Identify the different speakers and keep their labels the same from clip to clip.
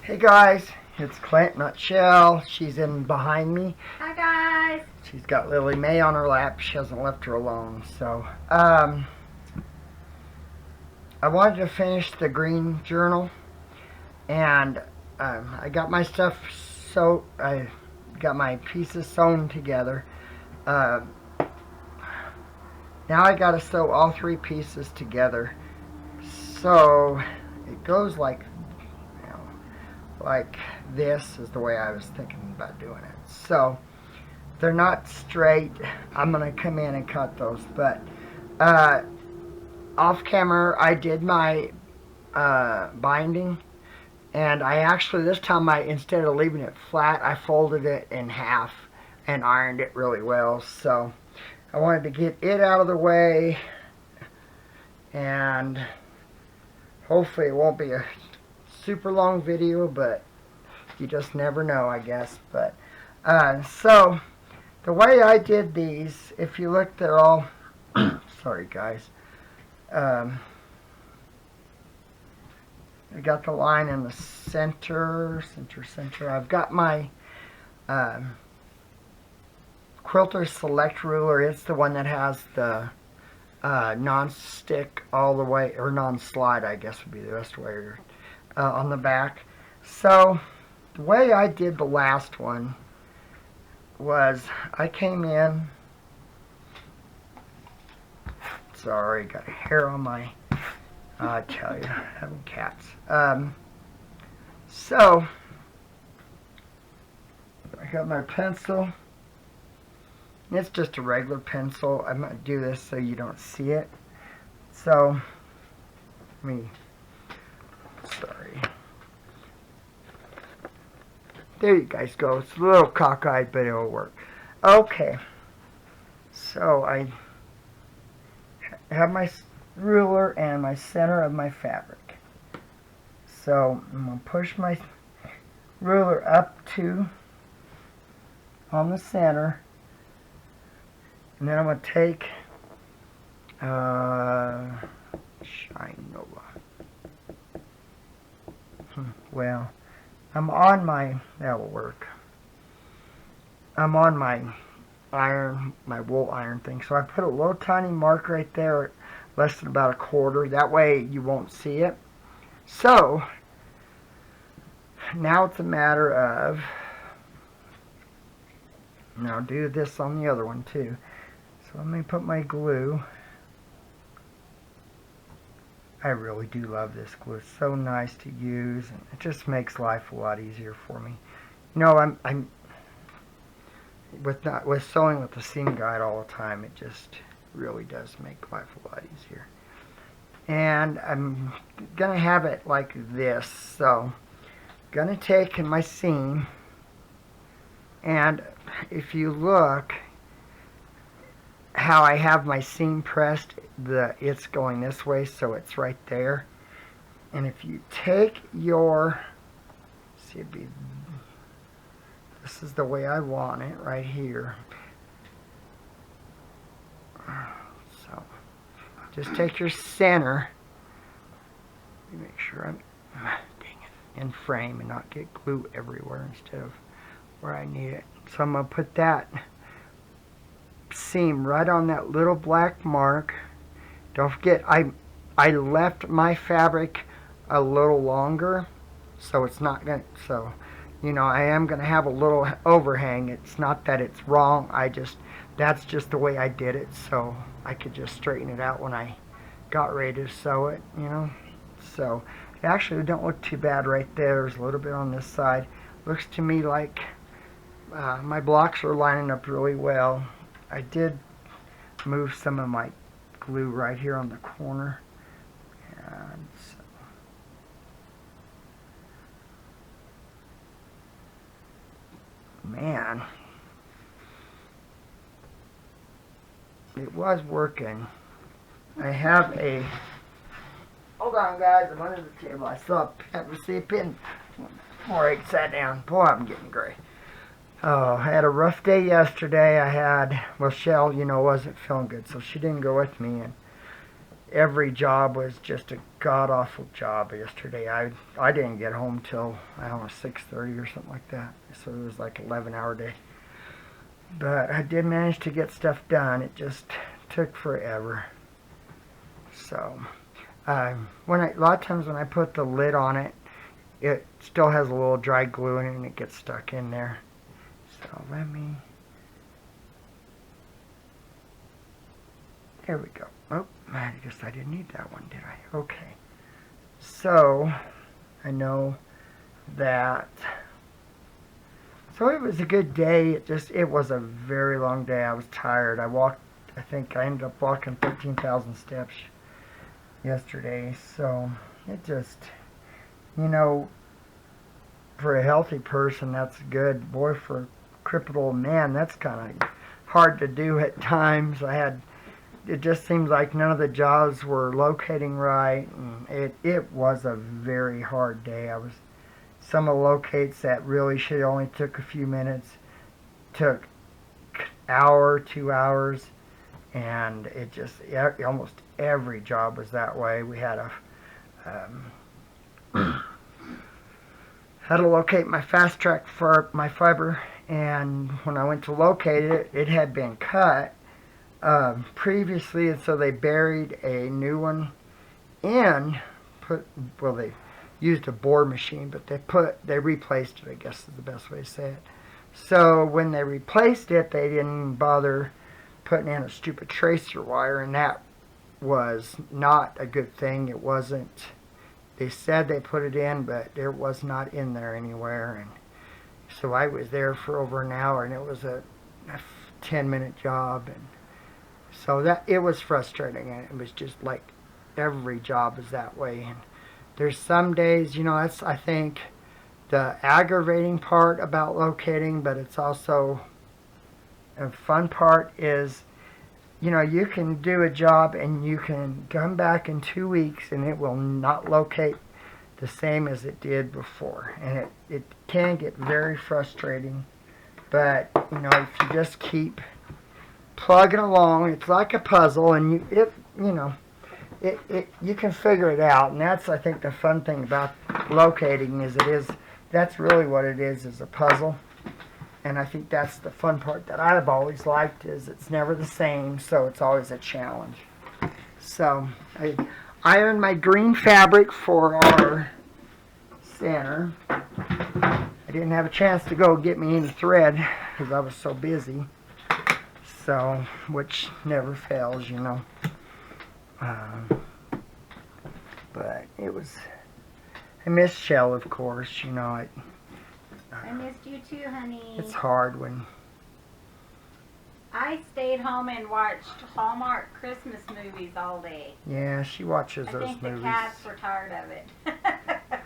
Speaker 1: Hey guys, it's Clint, not Shell. She's in behind me.
Speaker 2: Hi guys.
Speaker 1: She's got Lily Mae on her lap. She hasn't left her alone. So, I wanted to finish the green journal, and I got my stuff I got my pieces sewn together. Uh, Now I gotta sew all three pieces together. So it goes like this is the way I was thinking about doing it. So they're not straight. I'm gonna come in and cut those. But off camera, I did my binding, and I actually this time instead of leaving it flat, I folded it in half and ironed it really well. So I wanted to get it out of the way, and hopefully it won't be a super long video, but you just never know, I guess. But so the way I did these, if you look, they're all sorry guys, I got the line in the center. I've got my Quilter Select ruler. It's the one that has the non-stick all the way, or non-slide I guess would be the best way, on the back. So the way I did the last one was I came in, sorry, got hair on my, I tell you, having cats. So I got my pencil. It's just a regular pencil. I'm going to do this so you don't see it. So, sorry. There you guys go. It's a little cockeyed, but it'll work. Okay. So, I have my ruler and my center of my fabric. So, I'm going to push my ruler up to on the center. And then I'm going to take Shine Nova. Well, I'm on my, that will work. I'm on my iron, my wool iron thing. So I put a little tiny mark right there, less than about a quarter. That way you won't see it. So, now it's a matter of, now do this on the other one too. So let me put my glue. I really do love this glue. It's so nice to use, and it just makes life a lot easier for me. You know, I'm with sewing with the seam guide all the time. It just really does make life a lot easier. And I'm gonna have it like this. So, gonna take in my seam, and if you look how I have my seam pressed, it's going this way, so it's right there. And if you take your, see, this is the way I want it, right here. So, just take your center, make sure I'm, dang it, in frame and not get glue everywhere instead of where I need it. So I'm going to put that seam right on that little black mark. Don't forget, I left my fabric a little longer, so it's not going to, so, you know, I am going to have a little overhang. It's not that it's wrong, that's just the way I did it, so I could just straighten it out when I got ready to sew it, you know. So, it actually don't look too bad right there. There's a little bit on this side. Looks to me like my blocks are lining up really well. I did move some of my glue right here on the corner, and so man, it was working. I have a, hold on guys, I'm under the table. I still have to see a pin before I sat down. Boy, I'm getting gray. Oh, I had a rough day yesterday. Well, Shell, you know, wasn't feeling good, so she didn't go with me, and every job was just a god-awful job yesterday. I didn't get home till, I don't know, 6:30 or something like that. So it was like 11-hour day. But I did manage to get stuff done. It just took forever. So, a lot of times when I put the lid on it, it still has a little dry glue in it and it gets stuck in there. So let me... There we go. Oh, I guess I didn't need that one, did I? Okay. So, I know that... So it was a good day. It was a very long day. I was tired. I think I ended up walking 13,000 steps yesterday. So, it just, for a healthy person, that's good. Boy, for a crippled old man, that's kind of hard to do at times. It just seems like none of the jobs were locating right, and it was a very hard day. Some of the locates that really should only took a few minutes took hour, 2 hours, and almost every job was that way. We had had to locate my fast track for my fiber, and when I went to locate it, it had been cut previously, and so they buried a new one in. They used a bore machine, but they replaced it, I guess is the best way to say it. So when they replaced it, they didn't bother putting in a stupid tracer wire, and that was not a good thing. It wasn't. They said they put it in, but it was not in there anywhere. And so I was there for over an hour, and it was a 10-minute job, and so it was frustrating. And it was just like every job is that way. And there's some days, that's, I think, the aggravating part about locating, but it's also a fun part is, you can do a job and you can come back in 2 weeks and it will not locate the same as it did before. And it can get very frustrating. But, if you just keep plugging along, it's like a puzzle, and you can figure it out. And that's, I think, the fun thing about locating that's really what it is a puzzle. And I think that's the fun part that I've always liked, is it's never the same, so it's always a challenge. So, I ironed my green fabric for our center. I didn't have a chance to go get me any thread because I was so busy. So, which never fails, But it was... I missed Shell, of course,
Speaker 2: I missed you too, honey.
Speaker 1: It's hard when...
Speaker 2: I stayed home and watched Hallmark Christmas movies all day.
Speaker 1: Yeah, she watches those movies.
Speaker 2: I think the cats were tired of it.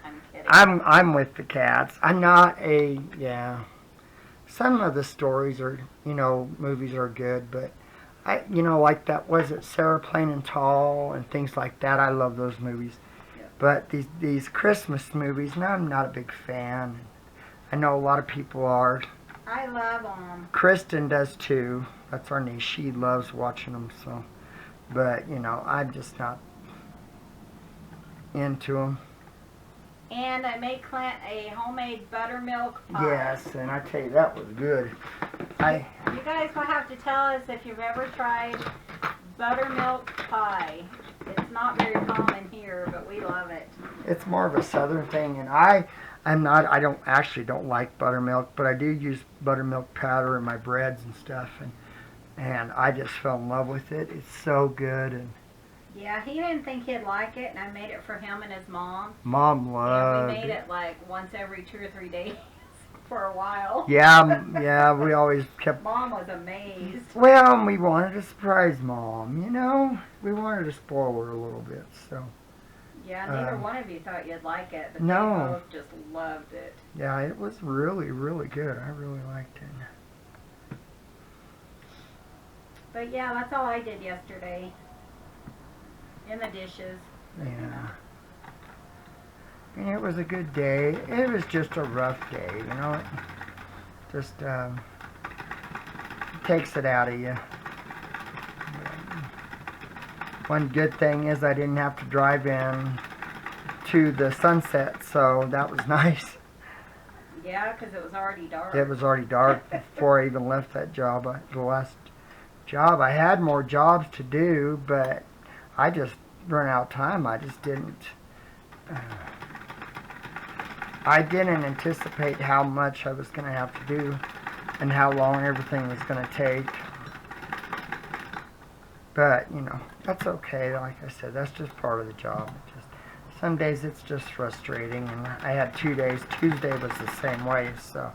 Speaker 2: I'm kidding.
Speaker 1: I'm with the cats. I'm not some of the stories are, movies are good, but like that, was it Sarah Plain and Tall and things like that. I love those movies. Yeah. But these Christmas movies, no, I'm not a big fan. I know a lot of people are.
Speaker 2: I love them.
Speaker 1: Kristen does too. That's our niece. She loves watching them. So, but I'm just not into them.
Speaker 2: And I made Clint a homemade buttermilk pie.
Speaker 1: Yes, and I tell you, that was good.
Speaker 2: You guys will have to tell us if you've ever tried buttermilk pie. It's not very common here, but we love it.
Speaker 1: It's more of a southern thing, and I don't like buttermilk, but I do use buttermilk powder in my breads and stuff, and I just fell in love with it. It's so good. And
Speaker 2: yeah, he didn't think he'd like it, and I made it for him and his mom.
Speaker 1: Mom loved it.
Speaker 2: And we made it like once every 2 or 3 days for a while.
Speaker 1: Yeah, we always kept...
Speaker 2: Mom was amazed.
Speaker 1: Well, we wanted to surprise Mom, We wanted to spoil her a little bit, so...
Speaker 2: Yeah, neither one of you thought you'd like it, but
Speaker 1: no.
Speaker 2: They both just loved it.
Speaker 1: Yeah, it was really, really good. I really liked it.
Speaker 2: But yeah, that's all I did yesterday. In the dishes.
Speaker 1: Yeah. I mean, it was a good day. It was just a rough day, It just takes it out of you. One good thing is I didn't have to drive in to the sunset, so that was nice.
Speaker 2: Yeah, because it was already dark.
Speaker 1: It was already dark before I even left that job. The last job, I had more jobs to do, but I just ran out of time. I just didn't. I didn't anticipate how much I was going to have to do and how long everything was going to take. But, you know, that's okay. Like I said, that's just part of the job. Some days it's just frustrating, and I had 2 days. Tuesday was the same way, so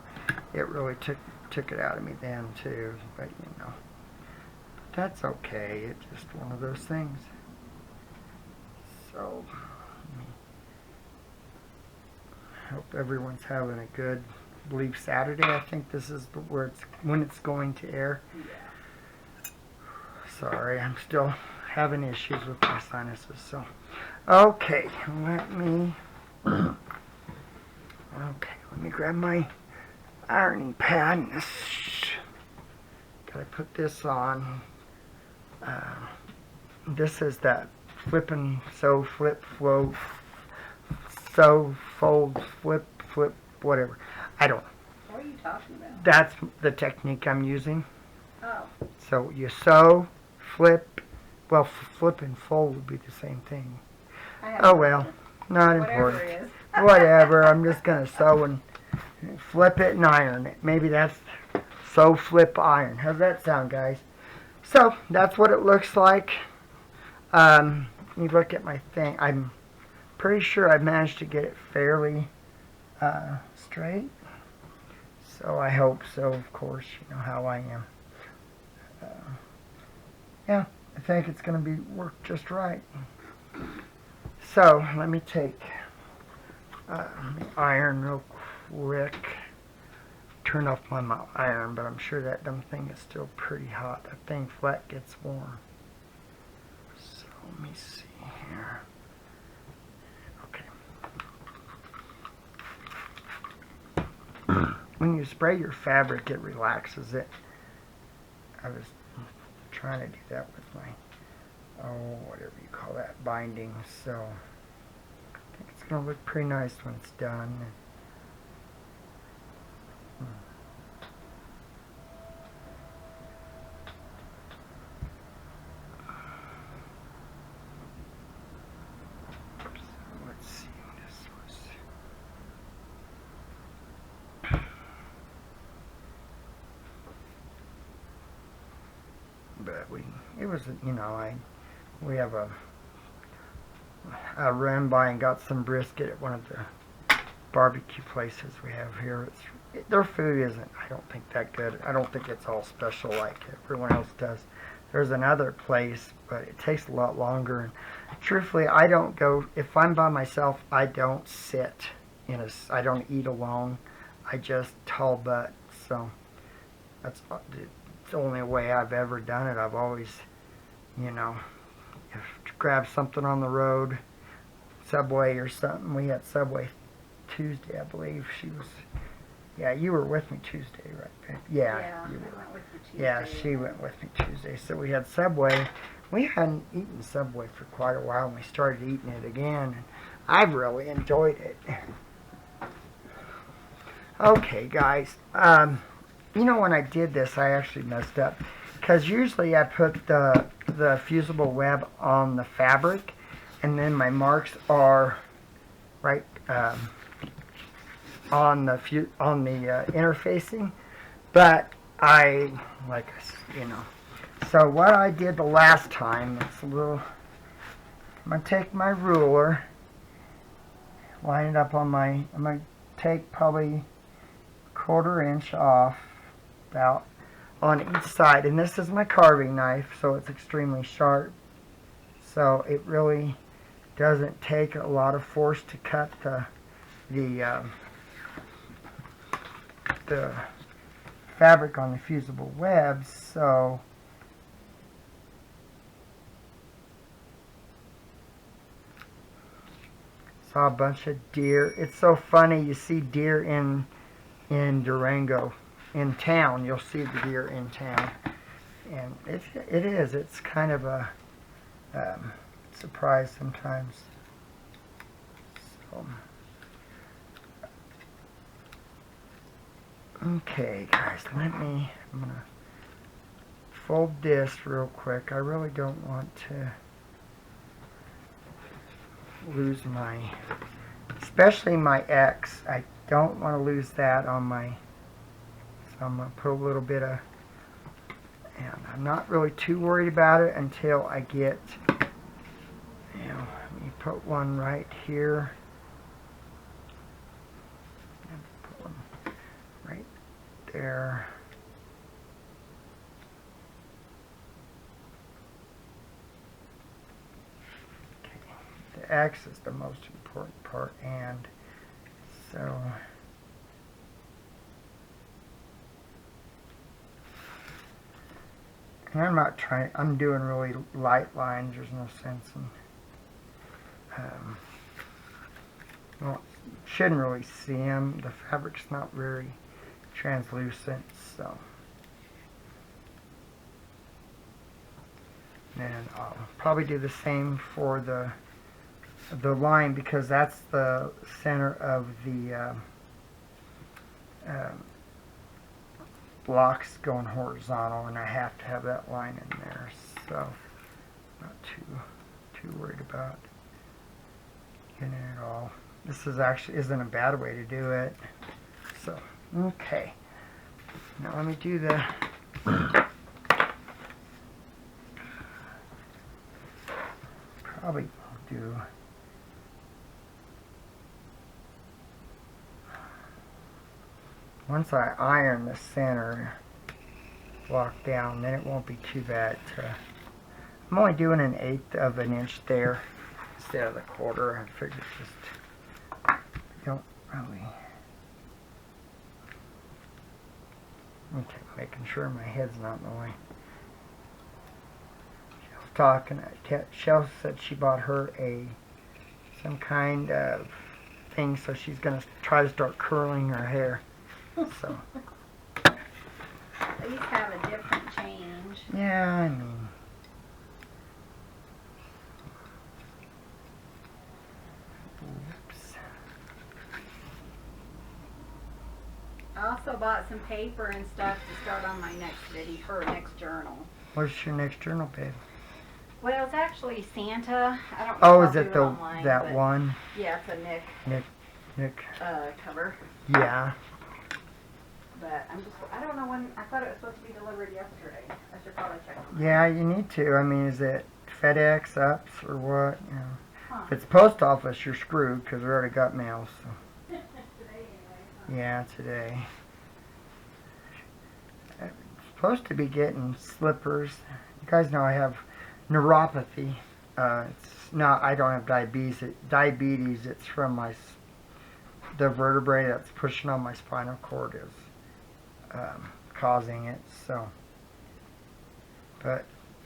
Speaker 1: it really took it out of me then too. But you know, that's okay. It's just one of those things. So I hope everyone's having a good, I believe Saturday. I think this is when it's going to air. Sorry, I'm still having issues with my sinuses, so. Okay, let me grab my ironing pad. Gotta put this on. This is that flip, flow, sew, fold, flip, whatever. I don't know.
Speaker 2: What are you talking about?
Speaker 1: That's the technique I'm using.
Speaker 2: Oh.
Speaker 1: So you sew, flip, well, flip and fold would be the same thing. Oh well, not important.
Speaker 2: Whatever it is.
Speaker 1: Whatever, I'm just going to sew and flip it and iron it. Maybe that's sew, flip, iron. How's that sound, guys? So, that's what it looks like. Let me look at my thing. I'm pretty sure I managed to get it fairly straight. So, I hope so, of course. You know how I am. Yeah, I think it's going to work just right. So, let me take the iron real quick. Turn off my iron, but I'm sure that dumb thing is still pretty hot. That thing flat gets warm. So, let me see here. Okay. When you spray your fabric, it relaxes it. I was trying to do that with my whatever you call that, binding. So I think it's going to look pretty nice when it's done. So let's see what this was. But it was, you know, we have I ran by and got some brisket at one of the barbecue places we have here. Their food isn't, I don't think, that good. I don't think it's all special like everyone else does. There's another place, but it takes a lot longer. And truthfully, I don't go, if I'm by myself, I don't sit I don't eat alone. I just tall butt. So that's the only way I've ever done it. I've always, you know, grab something on the road, Subway or something. We had Subway Tuesday, I believe. Yeah, you were with me Tuesday, right?
Speaker 2: Yeah,
Speaker 1: you
Speaker 2: I went with you Tuesday.
Speaker 1: Yeah, she went with me Tuesday. So we had Subway. We hadn't eaten Subway for quite a while, and we started eating it again. And I've really enjoyed it. Okay, guys. You know, when I did this, I actually messed up. Because usually I put the fusible web on the fabric, and then my marks are right on the interfacing. But you know. So what I did the last time, I'm going to take my ruler, line it up on I'm going to take probably 1/4 inch off about on each side, and this is my carving knife, so it's extremely sharp, so it really doesn't take a lot of force to cut the fabric on the fusible webs. So saw a bunch of deer. It's so funny, you see deer in Durango. In town, you'll see the deer in town, and it's kind of a surprised sometimes. So, okay, guys, I'm gonna fold this real quick. I really don't want to lose my, especially my X. I don't want to lose that on my, so I'm gonna put a little bit of, and I'm not really too worried about it until I get, let me put one right here. And put one right there. Okay. The X is the most important part, and so and I'm doing really light lines. There's no sense in, well, shouldn't really see them. The fabric's not very translucent, so. And I'll probably do the same for the line, because that's the center of the blocks going horizontal, and I have to have that line in there, so not too worried about getting it all. This isn't a bad way to do it. So, okay. Now let me do the probably do once I iron the center block down, then it won't be too bad to, I'm only doing 1/8 of an inch there instead of the 1/4. I figured just don't really. Okay, making sure my head's not in the way. She was talking. Shell said she bought her some kind of thing, so she's gonna try to start curling her hair. So.
Speaker 2: These have a different change.
Speaker 1: Yeah, I mean. Oops.
Speaker 2: I also bought some paper and stuff to start on my next video, or next journal.
Speaker 1: What's your next journal, babe?
Speaker 2: Well, it's actually Santa. I don't know
Speaker 1: Oh,
Speaker 2: if
Speaker 1: is
Speaker 2: I'll
Speaker 1: it
Speaker 2: do online,
Speaker 1: that
Speaker 2: but
Speaker 1: one?
Speaker 2: yeah, it's a Nick cover.
Speaker 1: Yeah.
Speaker 2: But I don't know when, I thought it was supposed to be delivered yesterday. I should probably check on that.
Speaker 1: Yeah, you need to. I mean, is it FedEx, Ups, or what? You know.
Speaker 2: Huh.
Speaker 1: If it's post office, you're screwed, because we already got mail. So.
Speaker 2: Today anyway.
Speaker 1: Yeah, today. I'm supposed to be getting slippers. You guys know I have neuropathy. It's not. I don't have diabetes. It's from the vertebrae that's pushing on my spinal cord is causing it. So, but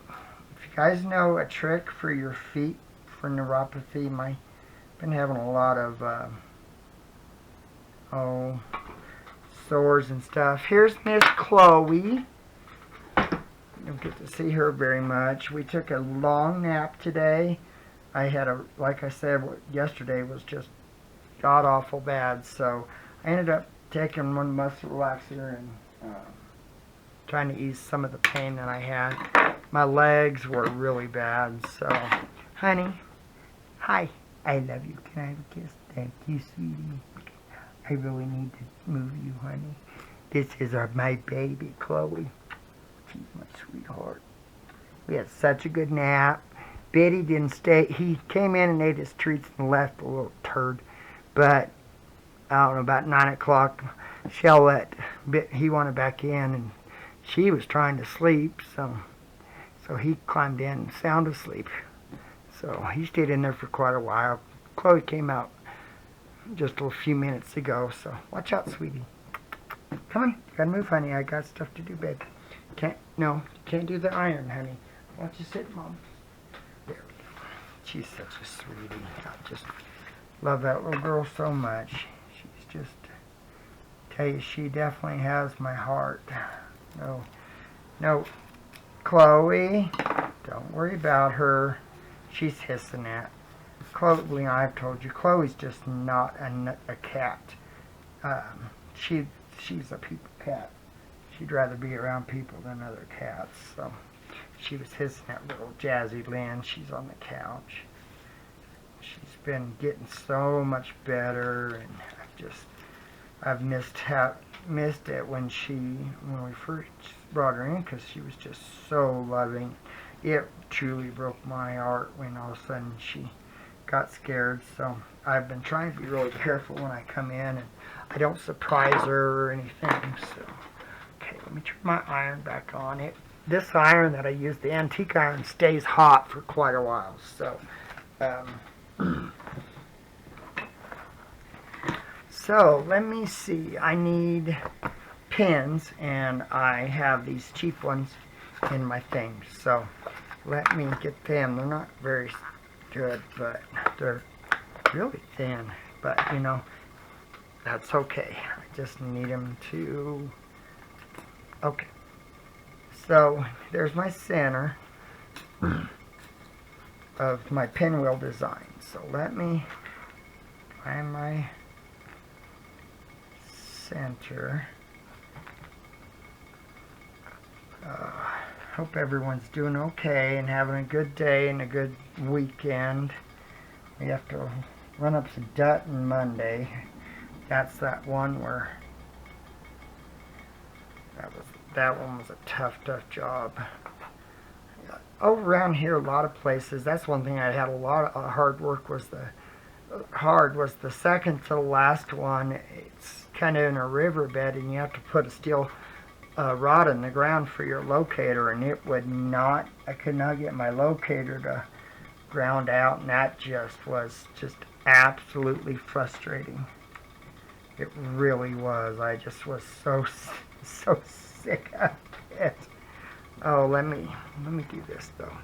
Speaker 1: if you guys know a trick for your feet for neuropathy, been having a lot of sores and stuff. Here's Miss Chloe. You don't get to see her very much. We took a long nap today. I had like I said, yesterday was just god awful bad, so I ended up taking one muscle relaxer and trying to ease some of the pain that I had. My legs were really bad, so honey, hi, I love you. Can I have a kiss? Thank you, sweetie. I really need to move you, honey. This is my baby, Chloe. She's my sweetheart. We had such a good nap. Betty didn't stay. He came in and ate his treats and left, a little turd. But I don't know, about 9 o'clock, he wanted back in, and she was trying to sleep, so he climbed in, sound asleep. So he stayed in there for quite a while. Chloe came out just a few minutes ago, so watch out, sweetie. Come on, you gotta move, honey. I got stuff to do, babe. You can't do the iron, honey. Why don't you sit, Mom? There we go. She's such a sweetie. I just love that little girl so much. She's just, tell you, she definitely has my heart. No, Chloe, don't worry about her. She's hissing at. Chloe, I've told you, Chloe's just not a cat. She's a people cat. She'd rather be around people than other cats. So she was hissing at little Jazzy Lynn. She's on the couch. She's been getting so much better, and I've missed it when we first brought her in, because she was just so loving. It truly broke my heart when all of a sudden she got scared. So I've been trying to be really careful when I come in, and I don't surprise her or anything. So okay, let me turn my iron back on. This iron that I use, the antique iron, stays hot for quite a while. So so let me see. I need pins, and I have these cheap ones in my thing. So let me get them. They're not very good, but they're really thin. But you know, that's okay. I just need them to. Okay. So there's my center of my pinwheel design. So let me find my center. Hope everyone's doing okay and having a good day and a good weekend. We have to run up to Dutton Monday. That's that one where that one was a tough job. Over around here, a lot of places. That's one thing I had a lot of hard work was the second to the last one. It's kind of in a riverbed, and you have to put a steel rod in the ground for your locator, and it would not. I could not get my locator to ground out, and that was just absolutely frustrating. It really was. I just was so sick of it. Oh, let me do this though.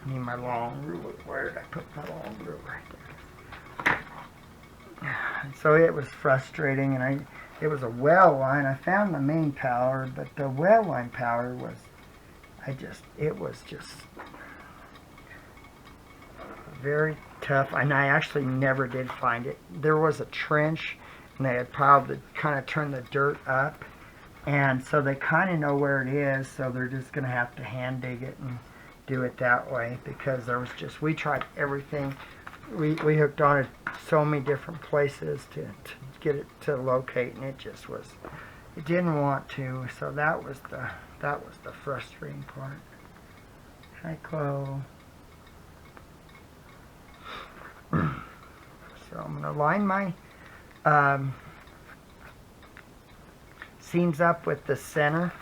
Speaker 1: I need my long ruler. Where did I put my long ruler? Right there. So it was frustrating, and it was a well line. I found the main power, but the well line power was, it was just very tough, and I actually never did find it. There was a trench, and they had probably kind of turned the dirt up, and so they kind of know where it is, so they're just going to have to hand dig it and do it that way, because we tried everything. We hooked on it so many different places to get it to locate, and it didn't want to. So that was the frustrating part. Hi, Chloe. So I'm going to line my seams up with the center.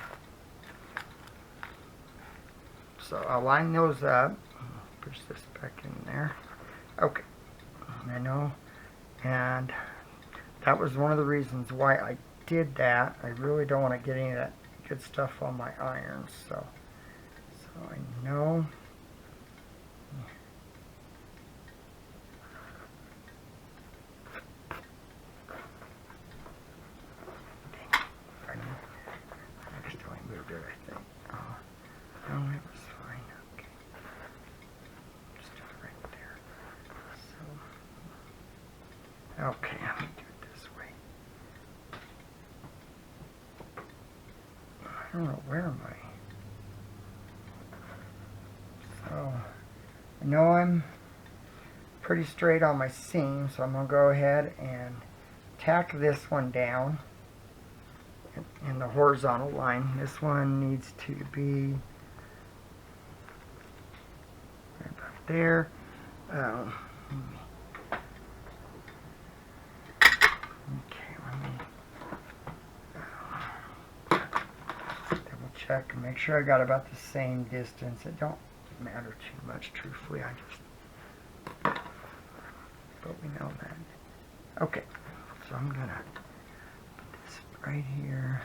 Speaker 1: So I'll line those up. Push this back in there. Okay. I know. And that was one of the reasons why I did that. I really don't want to get any of that good stuff on my irons. So I know. No, it was fine. Okay. Just do it right there. So, okay, let me do it this way. I don't know, where am I? So, I know I'm pretty straight on my seam, so I'm going to go ahead and tack this one down in the horizontal line. This one needs to be there. Okay, let me double check and make sure I got about the same distance. It don't matter too much, truthfully. But we know that. Okay, so I'm gonna put this right here.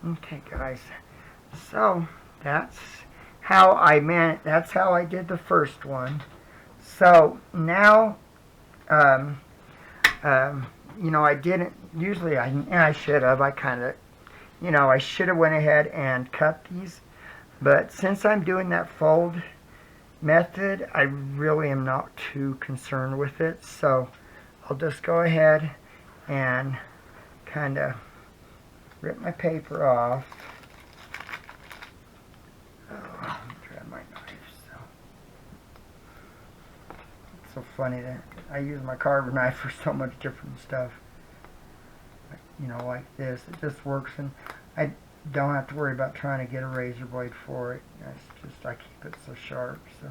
Speaker 1: Okay, guys. So that's how I did the first one. So now, you know, I didn't usually. I should have. I kind of you know, I should have went ahead and cut these, but since I'm doing that fold method, I really am not too concerned with it. So I'll just go ahead and kind of rip my paper off. Oh, grab my knife. It's so funny that I use my carver knife for so much different stuff. You know, like this, it just works, and I don't have to worry about trying to get a razor blade for it. It's just, I keep it so sharp. So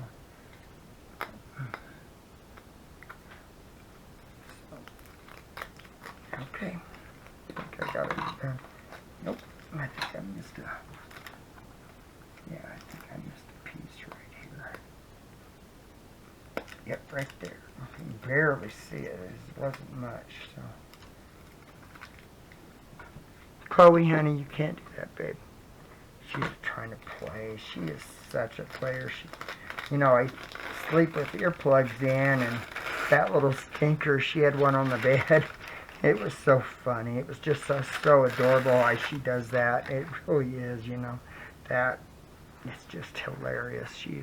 Speaker 1: okay, I think I got it done. Nope, I think I missed a, yeah, I think I missed a piece right here. Yep, right there. I can barely see it. It wasn't much, so. Chloe, honey, you can't do that, babe. She's trying to play. She is such a player. You know, I sleep with earplugs in, and that little stinker, she had one on the bed. It was so funny. It was just so adorable why she does that. It really is, you know. That it's just hilarious. She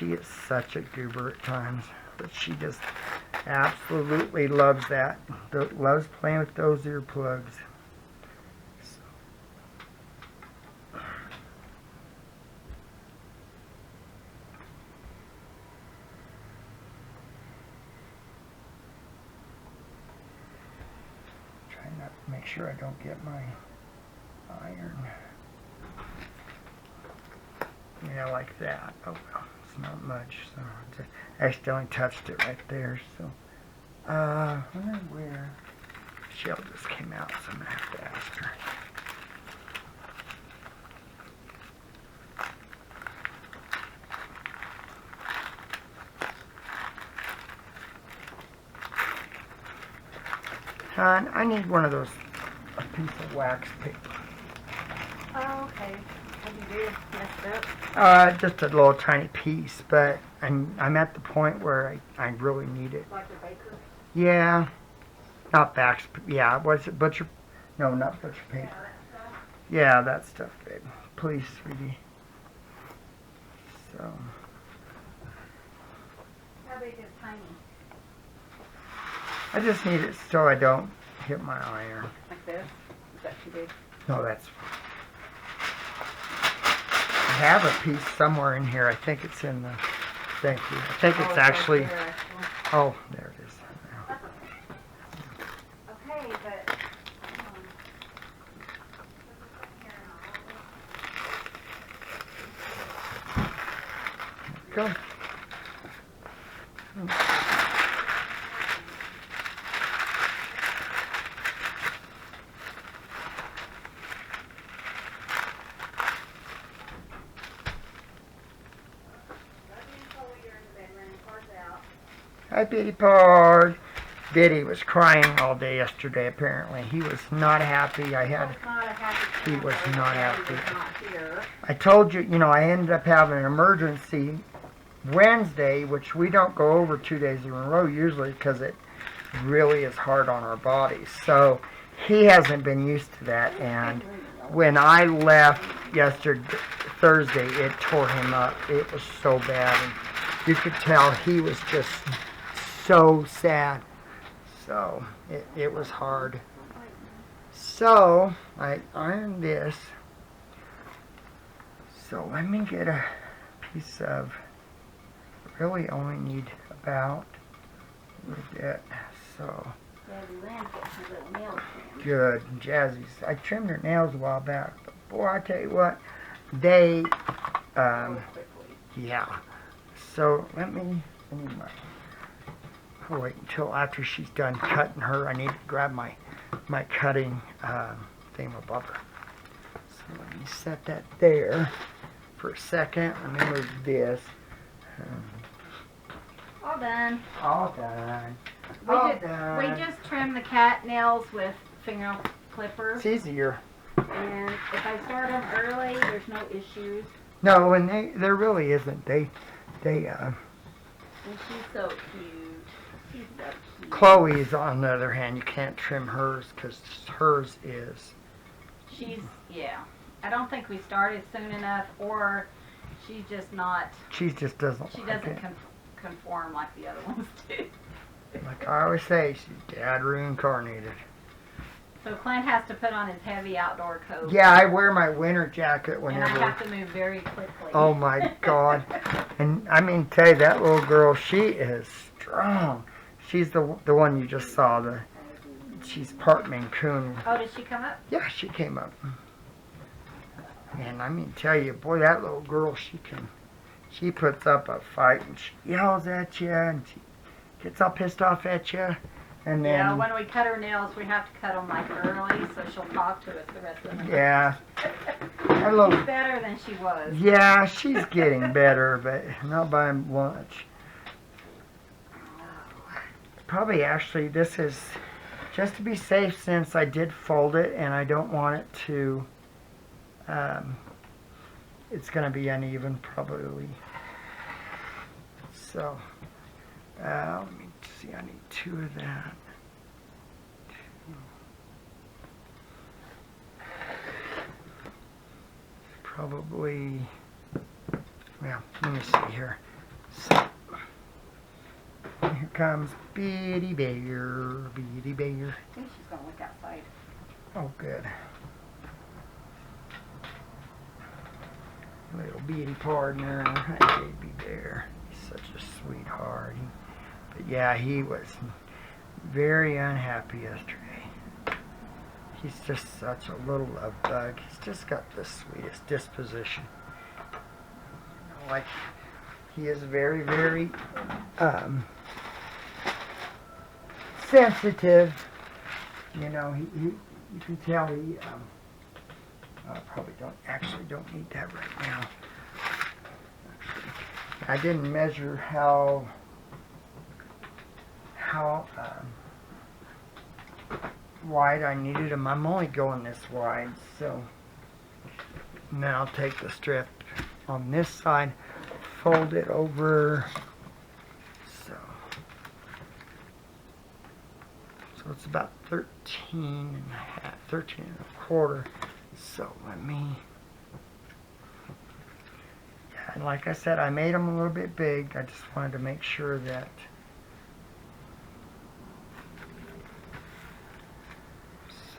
Speaker 1: is such a goober at times, but she just absolutely loves that. Loves playing with those earplugs. Make sure I don't get my iron. Yeah, like that. Oh well, it's not much. So I accidentally touched it right there. So, I wonder where Shell just came out. So I'm gonna have to ask her. Hon, I need one of those, a piece of wax paper.
Speaker 2: Oh, okay. What did you do? Messed up?
Speaker 1: Just a little tiny piece, but I'm at the point where I really need it.
Speaker 2: Like a baker?
Speaker 1: Yeah. Not wax, yeah, was it butcher? No, not butcher paper. Yeah, that stuff, babe. Please, sweetie. So.
Speaker 2: How big is tiny?
Speaker 1: I just need it so I don't hit my iron.
Speaker 2: Like this? Is that too big?
Speaker 1: No, that's fine. I have a piece somewhere in here. I think it's in the, thank you. I think it's actually, oh, there it is.
Speaker 2: Okay, but,
Speaker 1: Go. Hi, Bitty Pard. Diddy was crying all day yesterday, apparently. He was not happy. He was not happy. I told you, you know, I ended up having an emergency Wednesday, which we don't go over 2 days in a row usually because it really is hard on our bodies. So he hasn't been used to that, and when I left Thursday, it tore him up. It was so bad, and you could tell he was just so sad. So it was hard. So I ironed this. So let me get a piece of, really only need about a bit. So good. Jazzy's, I trimmed her nails a while back, but boy, I tell you what, they yeah. So let me I'll wait until after she's done cutting her. I need to grab my cutting thing above her. So let me set that there for a second. Let me move this.
Speaker 2: all done.
Speaker 1: All done.
Speaker 2: We just trimmed the cat nails with fingernail clippers.
Speaker 1: It's easier.
Speaker 2: And if I start them early, there's no issues.
Speaker 1: No, and there really isn't. They
Speaker 2: And she's so cute. She's so cute.
Speaker 1: Chloe's, on the other hand, you can't trim hers because hers is
Speaker 2: Yeah. I don't think we started soon enough, or she's just not,
Speaker 1: She just doesn't
Speaker 2: she
Speaker 1: like
Speaker 2: doesn't
Speaker 1: it.
Speaker 2: conform like the other ones do.
Speaker 1: Like I always say, she's dad reincarnated.
Speaker 2: So Clint has to put on his heavy outdoor coat.
Speaker 1: Yeah, I wear my winter jacket
Speaker 2: And
Speaker 1: whenever.
Speaker 2: I have to move very quickly.
Speaker 1: Oh my God. And I mean, tell you, that little girl, she is strong. She's the one you just saw. She's part Mancoon.
Speaker 2: Oh, did she come up?
Speaker 1: Yeah, she came up. And I mean, tell you, boy, that little girl, she puts up a fight and she yells at you and she gets all pissed off at you. And then,
Speaker 2: Yeah, when we cut her nails, we have to cut them like early, so she'll talk to us the rest of the night.
Speaker 1: yeah. That little,
Speaker 2: She's better than she was.
Speaker 1: yeah, she's getting better, but not by much. Probably actually, this is just to be safe since I did fold it and I don't want it to, it's going to be uneven probably. So, let me see, I need 2 of that. Probably, well, let me see here. So, here comes Bitty Bear, Bitty Bear.
Speaker 2: I think she's going to look outside.
Speaker 1: Oh, good. Little Bitty partner, hi, Baby Bear. He's such a sweetheart. But yeah, he was very unhappy yesterday. He's just such a little love bug. He's just got the sweetest disposition. Like, he is very, very sensitive. You know, you can tell he probably don't need that right now. Actually, I didn't measure how wide I needed him. I'm only going this wide, so now I'll take the strip on this side, fold it over, so it's about 13 and a half, 13 and a quarter. So let me, yeah, and like I said, I made them a little bit big. I just wanted to make sure that,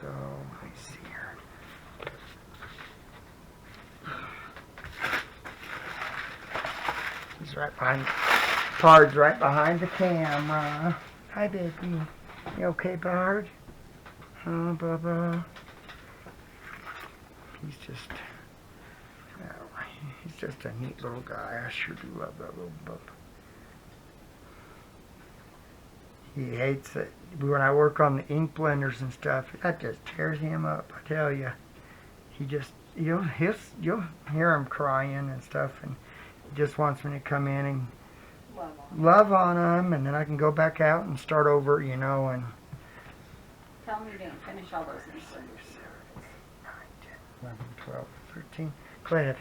Speaker 1: so let me see here. He's right behind, Bard's right behind the camera. Hi, baby. You okay, Bard? Oh, Bubba. He's just a neat little guy. I sure do love that little bub. He hates it. When I work on the ink blenders and stuff, that just tears him up, I tell you. He just, you'll hear him crying and stuff, and he just wants me to come in and love on him, and then I can go back out and start over, you know, and
Speaker 2: Tell me you didn't finish all those ink blenders.
Speaker 1: 11, 12, 13. Go ahead.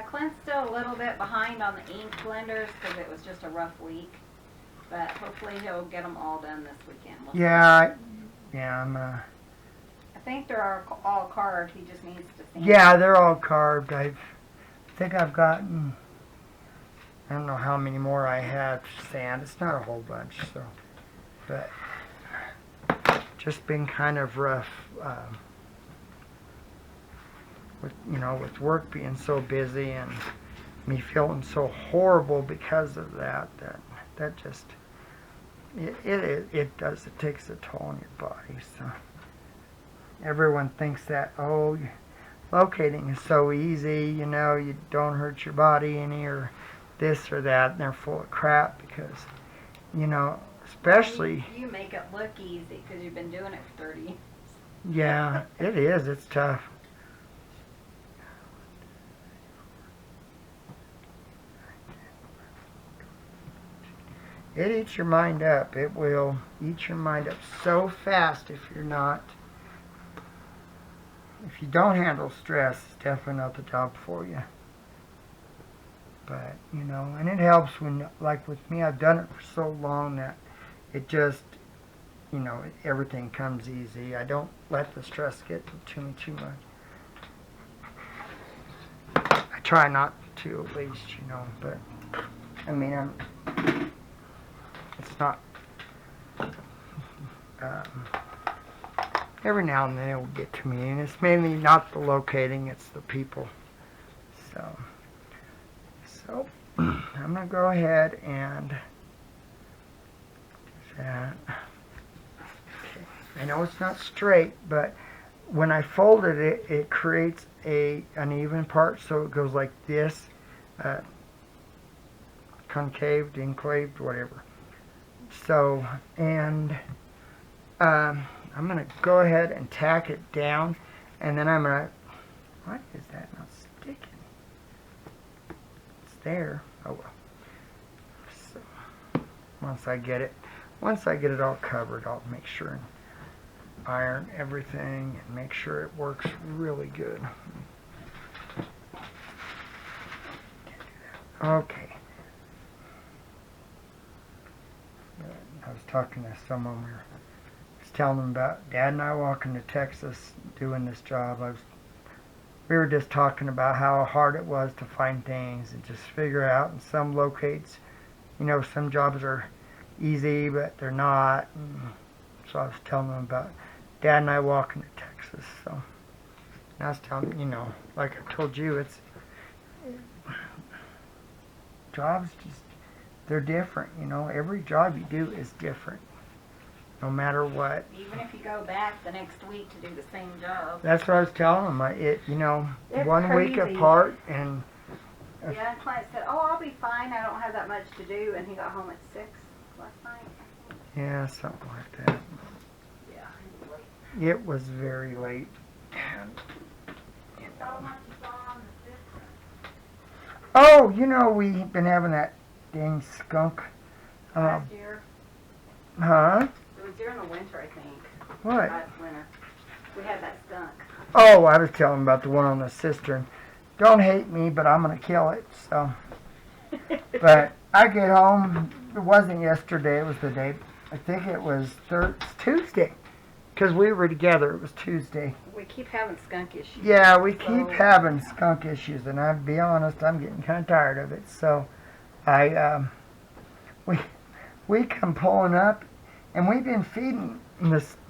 Speaker 2: Clint's still a little bit behind on the ink blenders because it was just a rough week. But hopefully he'll get them all done this weekend.
Speaker 1: Yeah, I'm,
Speaker 2: I think they're all carved. He just needs to sand.
Speaker 1: yeah, they're all carved. I think I've gotten, I don't know how many more I have to sand. It's not a whole bunch, so, but just been kind of rough, with work being so busy and me feeling so horrible because of that just, it does, it takes a toll on your body. So everyone thinks that, oh, locating is so easy, you don't hurt your body any or this or that, and they're full of crap because, especially...
Speaker 2: You make it look easy because you've been doing it for 30 years.
Speaker 1: Yeah, it is. It's tough. It eats your mind up. It will eat your mind up so fast if you don't handle stress. It's definitely not the job for you. But, and it helps when, like with me, I've done it for so long that it just, you know, everything comes easy. I don't let the stress get to me too much. I try not to, at least, you know, but I mean, it's not, every now and then it will get to me, and it's mainly not the locating, it's the people. So I'm going to go ahead and do that. Okay. I know it's not straight, but when I folded it, it creates a uneven part, so it goes like this, concaved, enclaved, whatever. So, and I'm going to go ahead and tack it down, and then I'm going to, what is that not sticking? It's there. Oh well. So, once I get it all covered, I'll make sure and iron everything and make sure it works really good. Okay. I was talking to someone, I was telling them about Dad and I walking to Texas doing this job. We were just talking about how hard it was to find things and just figure out, and some locates, you know, some jobs are easy but they're not. And so I was telling them about Dad and I walking to Texas. So and I was telling them, you know, like I told you, it's jobs just, they're different, you know. Every job you do is different, no matter what.
Speaker 2: Even if you go back the next week to do the same job.
Speaker 1: That's what I was telling them. You know,
Speaker 2: It's
Speaker 1: 1 week
Speaker 2: crazy.
Speaker 1: apart, and
Speaker 2: Yeah, and Clint said, "Oh, I'll be fine. I don't have that much to do," and he got home at 6 last night.
Speaker 1: yeah, something like that.
Speaker 2: Yeah, he was late.
Speaker 1: It was very late. And, you
Speaker 2: So
Speaker 1: know.
Speaker 2: much is on the system.
Speaker 1: Oh, you know, we've been having that dang skunk.
Speaker 2: Last year,
Speaker 1: Huh?
Speaker 2: it was during the winter, I think.
Speaker 1: What?
Speaker 2: Last winter, we had that skunk.
Speaker 1: Oh, I was telling about the one on the cistern. Don't hate me, but I'm gonna kill it. So, but I get home. It wasn't yesterday. It was the day. I think it was Tuesday, because we were together. It was Tuesday.
Speaker 2: We keep having skunk issues.
Speaker 1: Yeah, we keep
Speaker 2: So-
Speaker 1: having skunk issues, and I'll be honest, I'm getting kind of tired of it. So, we come pulling up, and we've been feeding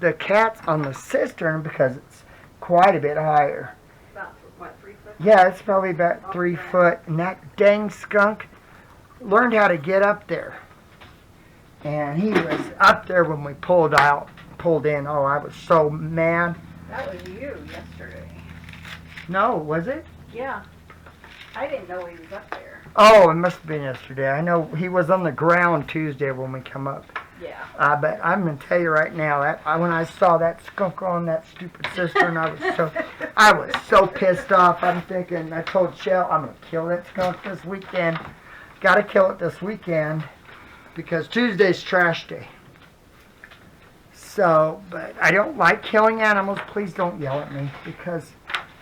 Speaker 1: the cats on the cistern because it's quite a bit higher.
Speaker 2: About, what, 3 foot?
Speaker 1: Yeah, it's probably about 3
Speaker 2: Okay.
Speaker 1: foot, and that dang skunk learned how to get up there. And he was up there when we pulled in. Oh, I was so mad.
Speaker 2: That was you yesterday.
Speaker 1: No, was it?
Speaker 2: Yeah. I didn't know he was up there.
Speaker 1: Oh, it must have been yesterday. I know he was on the ground Tuesday when we come up.
Speaker 2: Yeah.
Speaker 1: But I'm gonna tell you right now that when I saw that skunk on that stupid cistern, I was so pissed off. I'm thinking, I told Shell, I'm gonna kill that skunk this weekend. Got to kill it this weekend because Tuesday's trash day. So, but I don't like killing animals. Please don't yell at me because,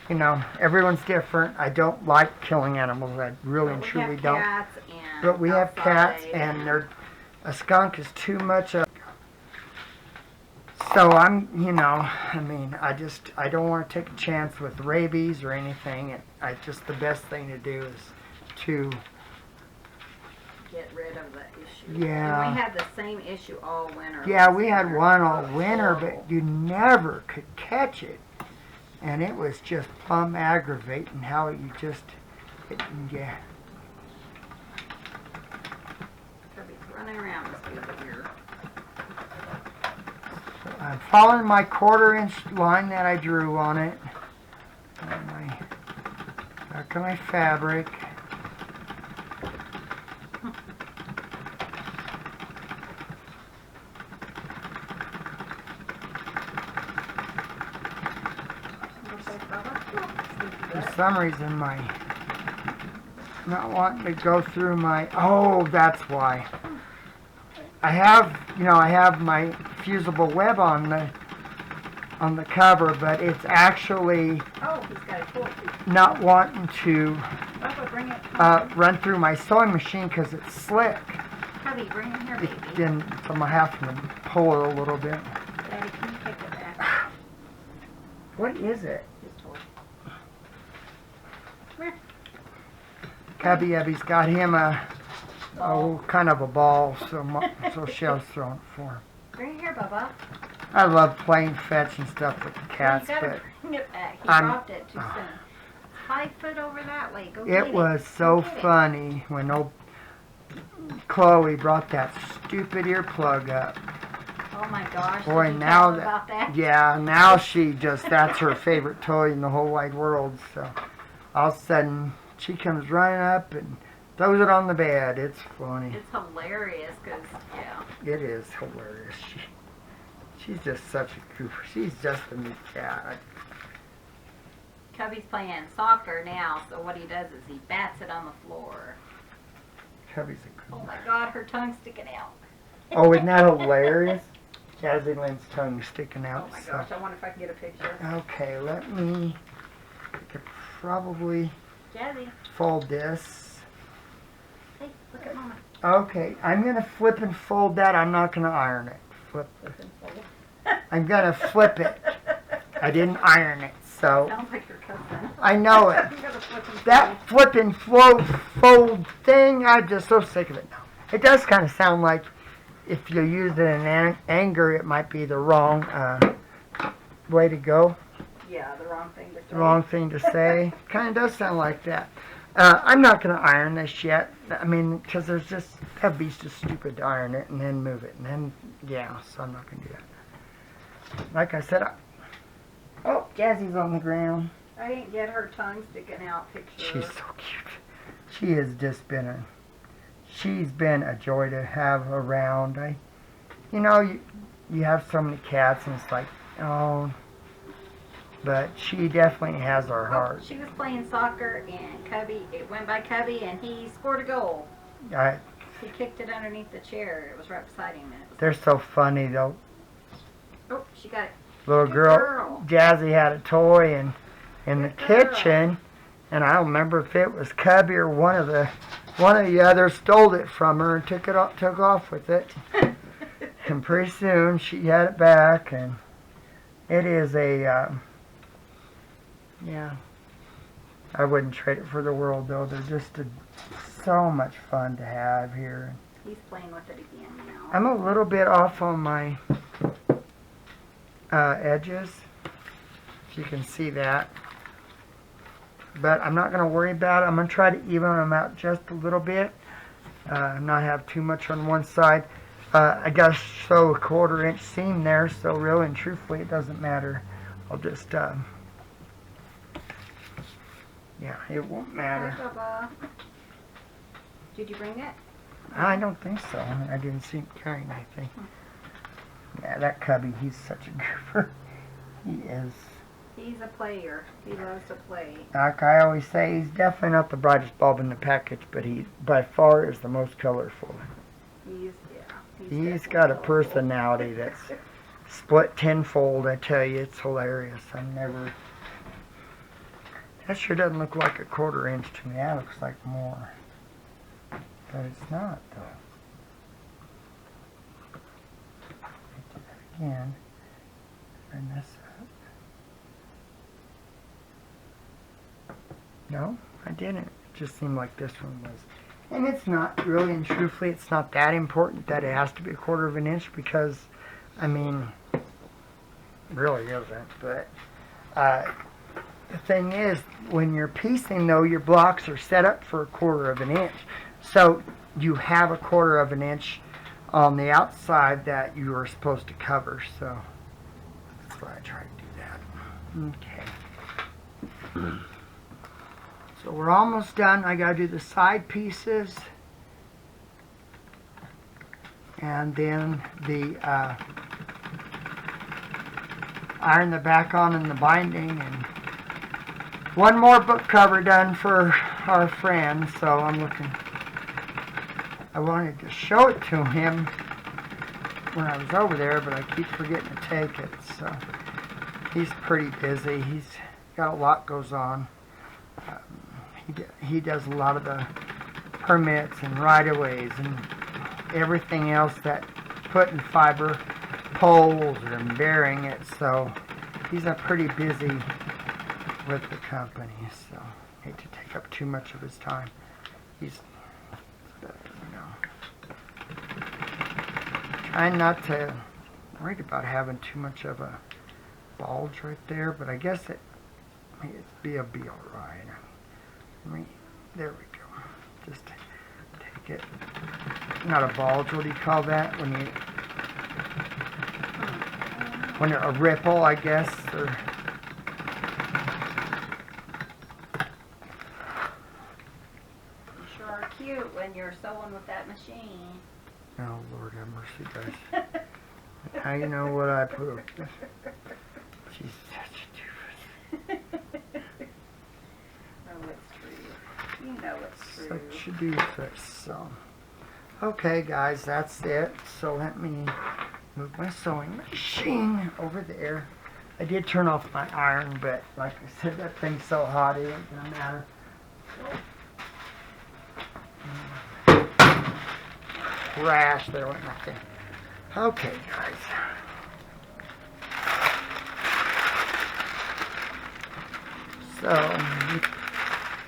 Speaker 1: you know, everyone's different. I don't like killing animals. I really and truly don't.
Speaker 2: Cats and
Speaker 1: But we have cats,
Speaker 2: outside
Speaker 1: and a skunk is too much of. So I'm, you know, I mean, I don't want to take a chance with rabies or anything. The best thing to do is to.
Speaker 2: get rid of the issue.
Speaker 1: Yeah.
Speaker 2: And we had the same issue all winter.
Speaker 1: Yeah,
Speaker 2: last
Speaker 1: we had
Speaker 2: winter.
Speaker 1: one all
Speaker 2: It was
Speaker 1: winter,
Speaker 2: horrible.
Speaker 1: but you never could catch it. And it was just plumb aggravating how yeah.
Speaker 2: He's running around this good here.
Speaker 1: I'm following my 1/4 inch line that I drew on it. Back on my fabric. For some reason, not wanting to go through my. Oh, that's why. I have my fusible web on the cover, but it's actually
Speaker 2: Oh, he's got a tool too.
Speaker 1: not wanting to
Speaker 2: Papa, bring it.
Speaker 1: run through my sewing machine because it's slick.
Speaker 2: Cubby, bring him here, baby.
Speaker 1: Then so I'm gonna have to pull it a little bit.
Speaker 2: Daddy, can you take it back?
Speaker 1: What is it?
Speaker 2: His toy. Come here.
Speaker 1: Cubby Ebby's got him kind of a ball, so Shell's throwing it for him.
Speaker 2: Bring it here, Bubba.
Speaker 1: I love playing fetch and stuff with the cats,
Speaker 2: You gotta
Speaker 1: but
Speaker 2: bring it back. He
Speaker 1: I'm-
Speaker 2: dropped it too soon. 5 foot over that way. Go get it.
Speaker 1: it was so
Speaker 2: Go get it.
Speaker 1: funny when old Chloe brought that stupid earplug up.
Speaker 2: Oh my gosh.
Speaker 1: Boy,
Speaker 2: did you
Speaker 1: now
Speaker 2: tell him
Speaker 1: that-
Speaker 2: about that?
Speaker 1: Yeah, now that's her favorite toy in the whole wide world. So all of a sudden she comes running up and throws it on the bed. It's funny.
Speaker 2: It's hilarious because, yeah.
Speaker 1: It is hilarious. She's just such a goofer. She's just a neat cat.
Speaker 2: Cubby's playing soccer now, so what he does is he bats it on the floor.
Speaker 1: Cubby's a
Speaker 2: Oh
Speaker 1: goofer.
Speaker 2: my god, her tongue's sticking out.
Speaker 1: Oh, isn't that hilarious? Jazzy Lynn's tongue sticking out.
Speaker 2: Oh my
Speaker 1: so.
Speaker 2: gosh, I wonder if I can get a picture.
Speaker 1: Okay, I could probably
Speaker 2: Jazzy,
Speaker 1: fold this.
Speaker 2: hey, look at Mama.
Speaker 1: Okay, I'm going to flip and fold that. I'm not going to iron it. I'm going to flip it. I didn't iron it, so
Speaker 2: Sounds like your cousin.
Speaker 1: I know it.
Speaker 2: You gotta flip and
Speaker 1: That flip and fold thing, I'm just so sick of it now. It does kind of sound like if you use it in anger, it might be the wrong way to go.
Speaker 2: Yeah, the wrong thing to say.
Speaker 1: The wrong thing to say. Kind of does sound like that. I'm not going to iron this yet. I mean, because that beast just stupid to iron it and then move it. And then, yeah, so I'm not going to do that. Like I said, oh, Jazzy's on the ground.
Speaker 2: I didn't get her tongue sticking out picture.
Speaker 1: She's so cute. She has just been she's been a joy to have around. You have so many cats and it's like, oh, but she definitely has our heart.
Speaker 2: She was playing soccer and it went by Cubby and he scored a goal. He kicked it underneath the chair. It was right beside him.
Speaker 1: They're so funny though.
Speaker 2: Oh, she got it.
Speaker 1: Little
Speaker 2: Good
Speaker 1: girl,
Speaker 2: girl.
Speaker 1: Jazzy had a toy in the
Speaker 2: Good girl.
Speaker 1: kitchen, and I don't remember if it was Cubby or one of the others stole it from her and took off with it. And pretty soon she had it back, and it is yeah. I wouldn't trade it for the world though. They're just so much fun to have here.
Speaker 2: He's playing with it again now.
Speaker 1: I'm a little bit off on my edges, if you can see that, but I'm not going to worry about it. I'm going to try to even them out just a little bit, not have too much on one side. I got to sew a 1/4 inch seam there, so really and truthfully it doesn't matter. I'll just yeah, it won't matter.
Speaker 2: Hi, Bubba. Did you bring it?
Speaker 1: I don't think so. I didn't see him carrying anything. Yeah, that Cubby, he's such a goofer. He is.
Speaker 2: He's a player. He loves to play.
Speaker 1: Like I always say, he's definitely not the brightest bulb in the package, but he by far is the most colorful. He's got a personality that's split tenfold. I tell you, it's hilarious. That sure doesn't look like a 1/4 inch to me. That looks like more. But it's not, though. Do that again. Bring this up. No, I didn't. It just seemed like this one was. And it's not really, and truthfully, it's not that important that it has to be a 1/4 inch because, I mean, it really isn't. But the thing is, when you're piecing, though, your blocks are set up for a 1/4 inch. So you have a 1/4 inch on the outside that you are supposed to cover. So that's why I try to do that. Okay. So we're almost done. I gotta do the side pieces. And then the iron the back on and the binding, and one more book cover done for our friend. So I'm looking. I wanted to show it to him when I was over there, but I keep forgetting to take it. So he's pretty busy. He's got a lot goes on. He does a lot of the permits and right-of-ways and everything else that putting fiber poles and burying it. So he's pretty busy with the company. So hate to take up too much of his time. He's, trying not to worried about having too much of a bulge right there, but I guess it'd be alright. There we go. Just take it. Not a bulge. What do you call that when a ripple, I guess, or.
Speaker 2: You sure are cute when you're sewing with that machine.
Speaker 1: Oh, Lord have mercy, guys. How you know what I put up with? She's such a doofus.
Speaker 2: Oh, it's true. You know it's true.
Speaker 1: Such a doofus. So, okay, guys, that's it. So let me move my sewing machine over there. I did turn off my iron, but like I said, that thing's so hot it ain't gonna matter. Crash there went nothing. Okay, guys. So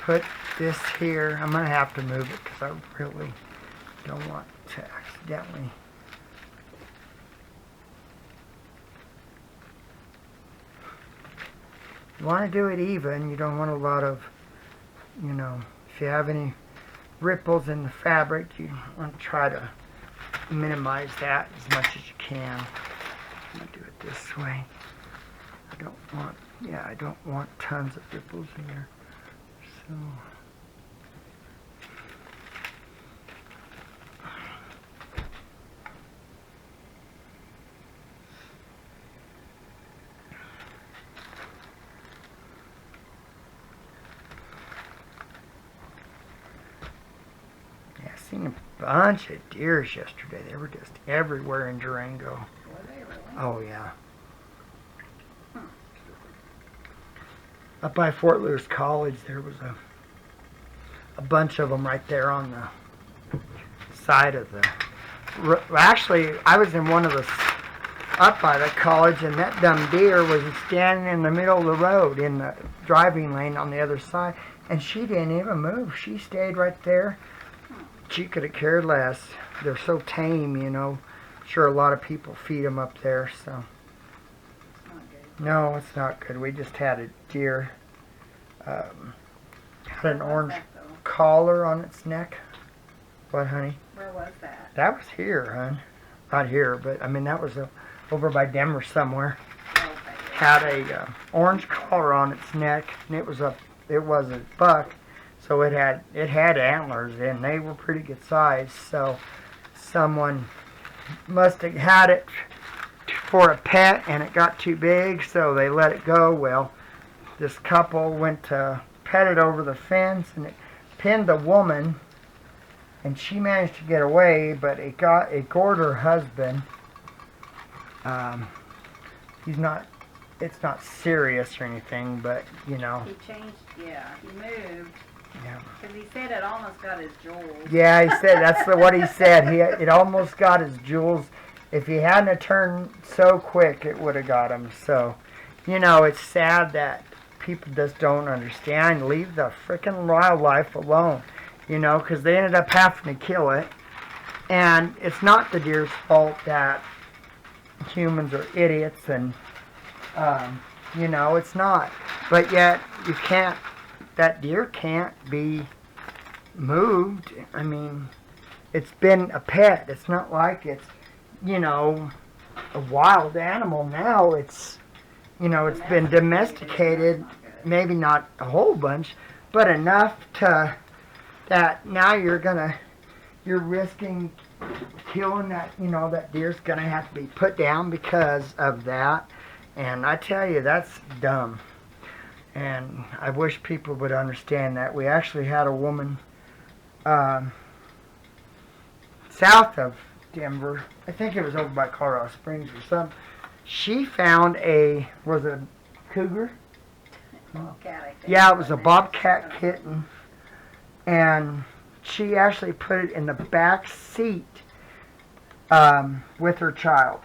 Speaker 1: put this here. I'm gonna have to move it because I really don't want to accidentally. You want to do it even. You don't want a lot of, if you have any ripples in the fabric, you want to try to minimize that as much as you can. I'm going to do it this way. I don't want tons of ripples in there. So I seen a bunch of deers yesterday. They were just everywhere in Durango.
Speaker 2: Were they really?
Speaker 1: Oh, yeah. Up by Fort Lewis College, there was a bunch of them right there on the side of the... Actually, I was in one of the... up by the college, and that dumb deer was standing in the middle of the road in the driving lane on the other side, and she didn't even move. She stayed right there. She could have cared less. They're so tame, Sure, a lot of people feed them up there, so... No, it's not good. We just had a deer, had an orange collar on its neck. What, honey?
Speaker 2: Where was that?
Speaker 1: That was here, hon. Not here, but that was over by Denver somewhere.
Speaker 2: Okay.
Speaker 1: Had a orange collar on its neck, and it was a buck, so it had antlers, and they were pretty good size. So someone must have had it for a pet, and it got too big, so they let it go. Well, this couple went to pet it over the fence, and it pinned the woman, and she managed to get away, but it gored her husband. It's not serious or anything, but
Speaker 2: He changed, he moved.
Speaker 1: Yeah.
Speaker 2: Because he said it almost got his jewels.
Speaker 1: Yeah, he said what he said. It almost got his jewels. If he hadn't have turned so quick, it would have got him. So, it's sad that people just don't understand. Leave the frickin' wildlife alone, because they ended up having to kill it. And it's not the deer's fault that humans are idiots, and, it's not. But yet, that deer can't be moved. It's been a pet. It's not like it's, a wild animal now. It's, it's been domesticated, maybe not a whole bunch, but enough that now you're risking killing that, that deer's gonna have to be put down because of that. And I tell you, that's dumb. And I wish people would understand that. We actually had a woman south of Denver, I think it was over by Colorado Springs or something. She found was it a cougar?
Speaker 2: Bobcat, I think.
Speaker 1: Yeah, it was a bobcat kitten, and she actually put it in the back seat with her child.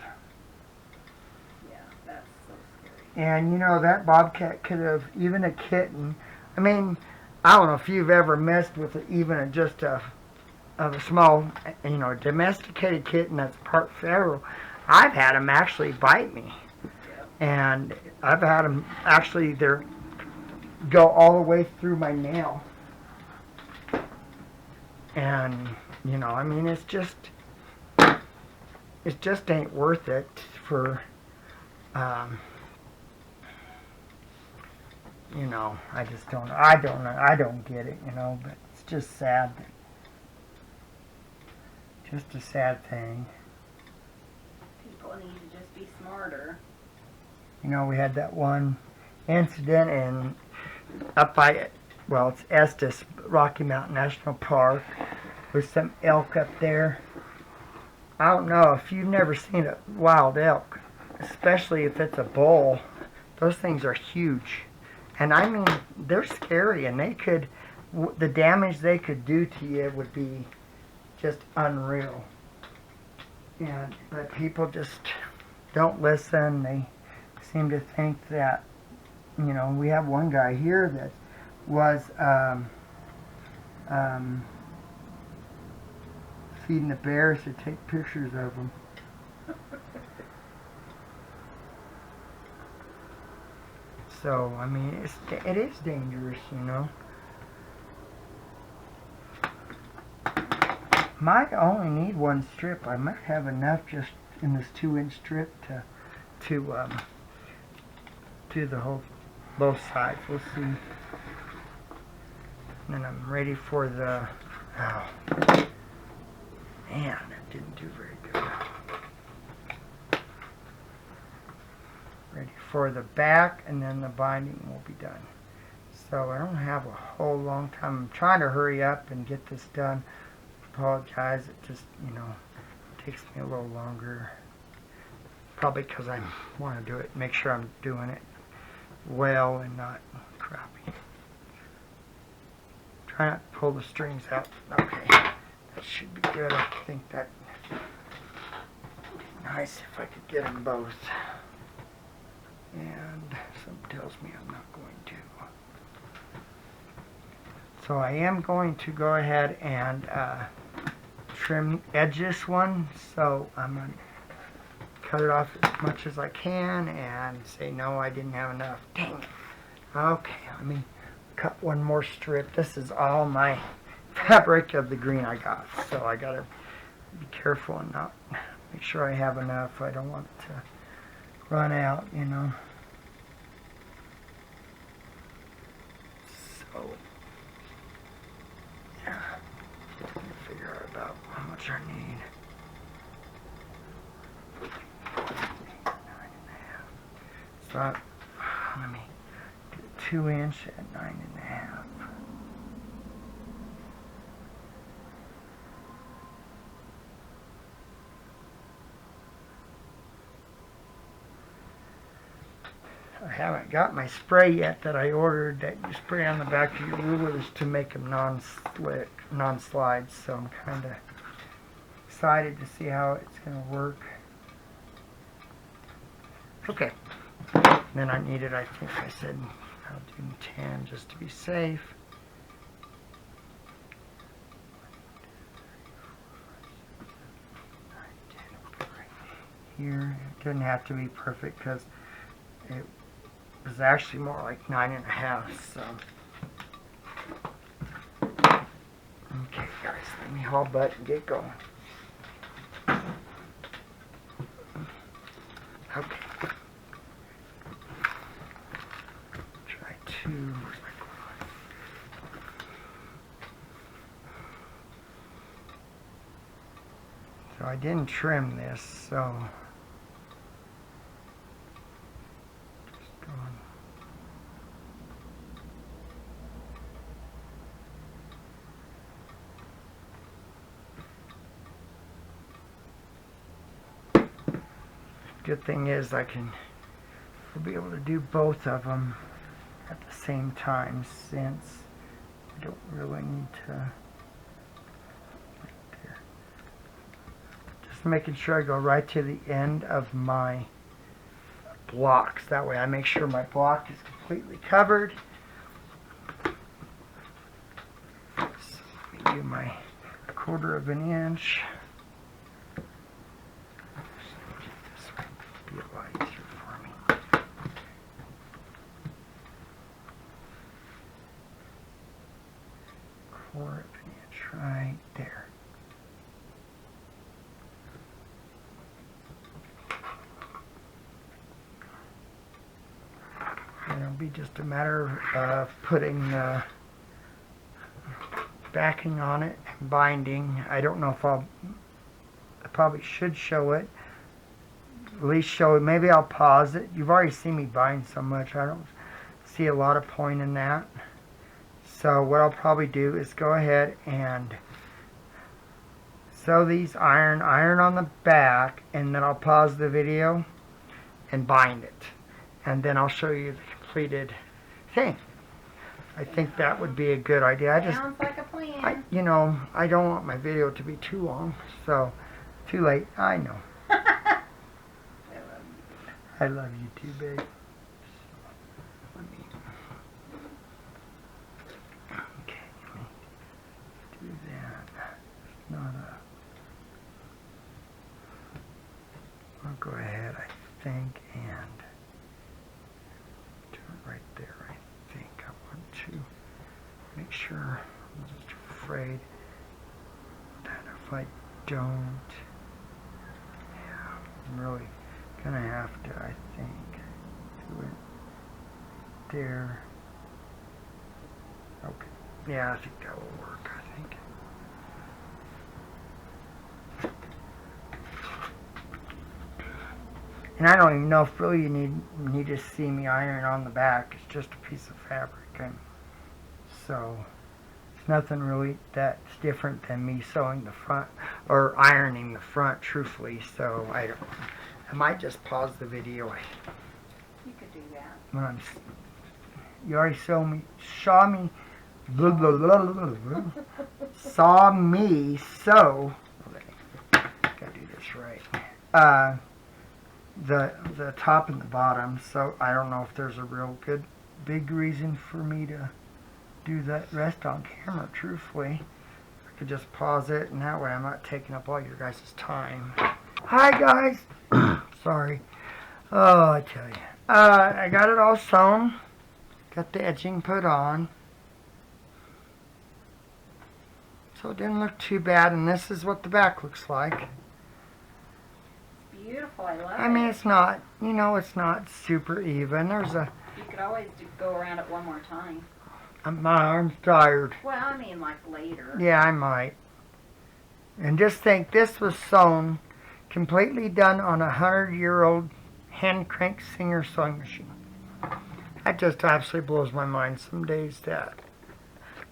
Speaker 2: Yeah, that's so scary.
Speaker 1: And you know, that bobcat could have, even a kitten. I mean, I don't know if you've ever messed with even just a small, you know, domesticated kitten that's part feral. I've had them actually bite me.
Speaker 2: Yep.
Speaker 1: And I've had them actually, go all the way through my nail. And, you know, I mean, it just ain't worth it for, you know, I don't get it, you know, but it's just sad. Just a sad thing.
Speaker 2: People need to just be smarter.
Speaker 1: You know, we had that one incident up by, well, it's Estes, Rocky Mountain National Park, with some elk up there. I don't know if you've never seen a wild elk, especially if it's a bull. Those things are huge. And I mean, they're scary, and the damage they could do to you would be just unreal. But people just don't listen. They seem to think that, you know, we have one guy here that was feeding the bears to take pictures of them. So, I mean, it is dangerous, you know. Might only need one strip. I might have enough just in this 2-inch strip to do the whole, both sides. We'll see. And then I'm ready for the, oh, man, that didn't do very good. Ready for the back, and then the binding will be done. So I don't have a whole long time. I'm trying to hurry up and get this done. Apologize, it just, you know, takes me a little longer. Probably because I want to do it, make sure I'm doing it well and not crappy. Try not to pull the strings out. Okay, that should be good. I think that would be nice if I could get them both. And something tells me I'm not going to. So I am going to go ahead and trim edge this one. So I'm going to cut it off as much as I can and say no, I didn't have enough. Dang it. Okay, let me cut one more strip. This is all my fabric of the green I got. So I got to be careful and not make sure I have enough. I don't want it to run out, you know. So, yeah, figure out about how much I need. 9.5. So, let me do 2-inch at 9.5. I haven't got my spray yet that I ordered that you spray on the back of your rulers to make them non-slide. So I'm kind of excited to see how it's going to work. Okay. Then I needed, I think I said, I'll do 10 just to be safe. Here, it doesn't have to be perfect because it was actually more like 9.5, so. Okay, guys, let me haul butt and get going. Okay. Try to, where's my glue? So I didn't trim this, so. Good thing is I'll be able to do both of them at the same time since I don't really need to Just making sure I go right to the end of my blocks. That way I make sure my block is completely covered. So let me do my 1/4 of an inch. This will be a lot easier for me. Quarter of an inch right there. And it'll be just a matter of putting backing on it and binding. I don't know if I probably should show it. At least show it. Maybe I'll pause it. You've already seen me bind so much. I don't see a lot of point in that. So what I'll probably do is go ahead and sew these iron on the back, and then I'll pause the video and bind it. And then I'll show you the completed thing. I think that would be a good idea.
Speaker 2: Sounds like a plan.
Speaker 1: I don't want my video to be too long, so too late. I know. I love you too, babe. Okay, let me do that. It's not I'll go ahead, I think, and do it right there. I think I want to make sure. I'm just afraid that if I don't, yeah, I'm really gonna have to, I think, do it there. Okay. Yeah, I think that will work, I think. And I don't even know if really you need to see me iron on the back. It's just a piece of fabric, and so it's nothing really that's different than me sewing the front or ironing the front, truthfully. So I might just pause the video.
Speaker 2: You could do that.
Speaker 1: When you already saw me blah, blah, blah, blah, blah, saw me sew. Gotta do this right. The top and the bottom, so I don't know if there's a real good big reason for me to do that rest on camera, truthfully. I could just pause it, and that way I'm not taking up all your guys' time. Hi guys! Sorry. Oh, I tell you. I got it all sewn. Got the edging put on. So it didn't look too bad, and this is what the back looks like.
Speaker 2: Beautiful, I love it.
Speaker 1: I mean, it's not, it's not super even.
Speaker 2: You could always go around it one more time.
Speaker 1: My arm's tired.
Speaker 2: Well, I mean, like later.
Speaker 1: Yeah, I might. And just think, this was sewn, completely done on a 100-year-old hand crank Singer sewing machine. That just absolutely blows my mind some days, that.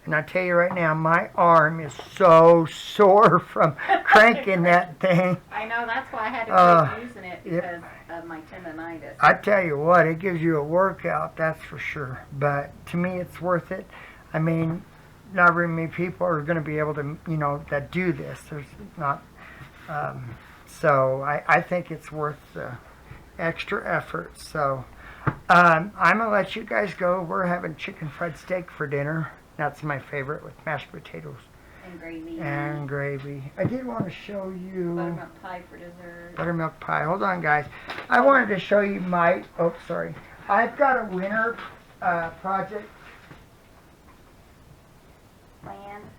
Speaker 1: And I tell you right now, my arm is so sore from cranking that thing.
Speaker 2: I know, that's why I had to quit using it, because of my tendonitis.
Speaker 1: I tell you what, it gives you a workout, that's for sure. But to me, it's worth it. I mean, not very many people are going to be able to, that do this. There's not. So I think it's worth the extra effort. So I'm going to let you guys go. We're having chicken fried steak for dinner. That's my favorite, with mashed potatoes.
Speaker 2: And gravy.
Speaker 1: And gravy. I did want to show you...
Speaker 2: Buttermilk pie for dessert.
Speaker 1: Buttermilk pie. Hold on, guys. I wanted to show you my... Oh, sorry. I've got a winter project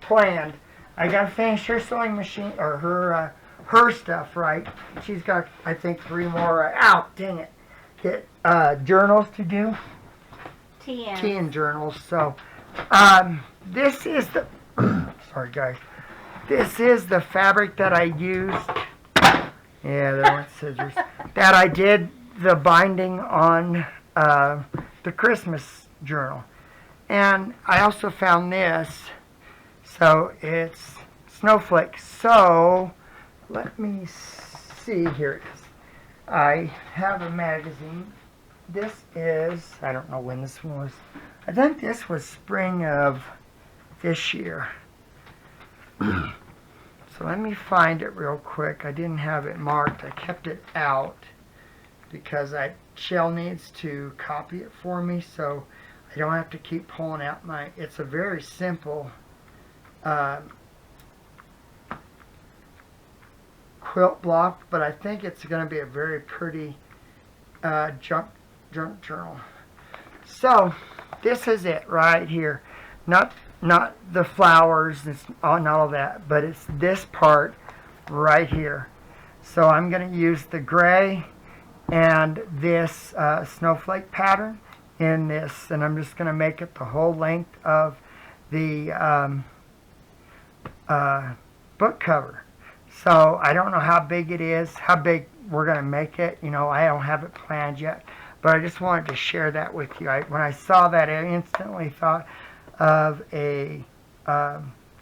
Speaker 1: planned. I got to finish her sewing machine, or her stuff, right? She's got, I think, 3 more... dang it. Get journals to do. Tea and journals, so... this is the, sorry guys, this is the fabric that I used, yeah, there went scissors, that I did the binding on the Christmas journal. And I also found this, so it's snowflakes. So, let me see, here it is. I have a magazine. This is, I don't know when this one was. I think this was spring of this year. So So let me find it real quick. I didn't have it marked. I kept it out because Shell needs to copy it for me, so I don't have to keep pulling out my. It's a very simple quilt block, but I think it's going to be a very pretty junk journal. So this is it right here. Not the flowers, it's not all that, but it's this part right here. So I'm going to use the gray and this snowflake pattern in this, and I'm just going to make it the whole length of the book cover. So I don't know how big it is, how big we're going to make it. You know, I don't have it planned yet, but I just wanted to share that with you. When I saw that, I instantly thought of a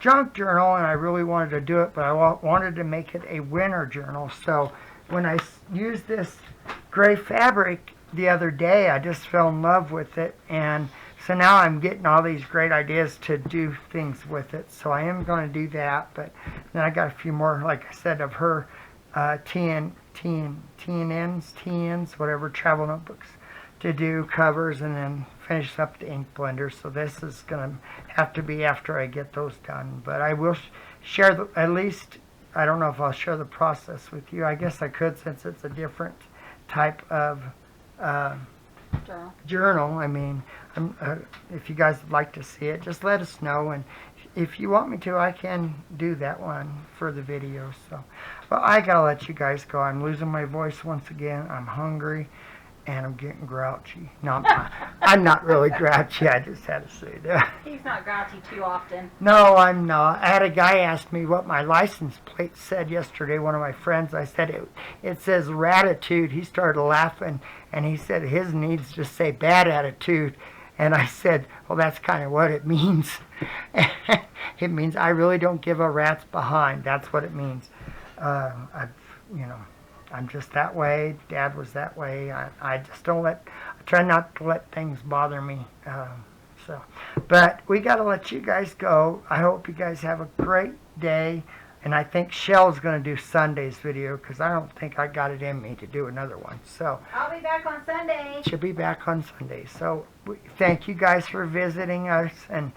Speaker 1: junk journal, and I really wanted to do it, but I wanted to make it a winter journal. So when I used this gray fabric the other day, I just fell in love with it, and so now I'm getting all these great ideas to do things with it. So I am going to do that, but then I got a few more, like I said, of her TNs, whatever, travel notebooks to do covers, and then finish up the ink blender. So this is going to have to be after I get those done. But I will share at least, I don't know if I'll share the process with you. I guess I could, since it's a different type of journal. I mean, if you guys would like to see it, just let us know, and if you want me to, I can do that one for the video. So, well, I gotta let you guys go. I'm losing my voice once again. I'm hungry, and I'm getting grouchy. No, I'm not really grouchy. I just had to say that.
Speaker 2: He's not grouchy too often.
Speaker 1: No, I'm not. I had a guy ask me what my license plate said yesterday. One of my friends, I said it says Ratitude. He started laughing, and he said his needs just say bad attitude. And I said, well, that's kind of what it means. It means I really don't give a rat's behind. That's what it means. I'm just that way. Dad was that way. I just I try not to let things bother me. But we got to let you guys go. I hope you guys have a great day. And I think Shell's going to do Sunday's video, because I don't think I got it in me to do another one. So
Speaker 2: I'll be back on Sunday.
Speaker 1: She'll be back on Sunday. So thank you guys for visiting us and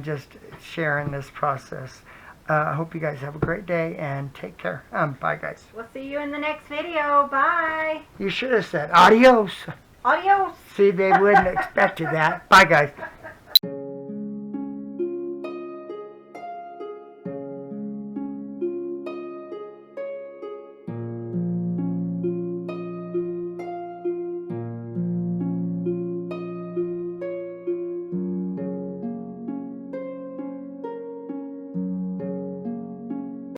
Speaker 1: just sharing this process. I hope you guys have a great day, and take care. Bye, guys.
Speaker 2: We'll see you in the next video. Bye.
Speaker 1: You should have said adios.
Speaker 2: Adios.
Speaker 1: See, they wouldn't have expected that. Bye, guys.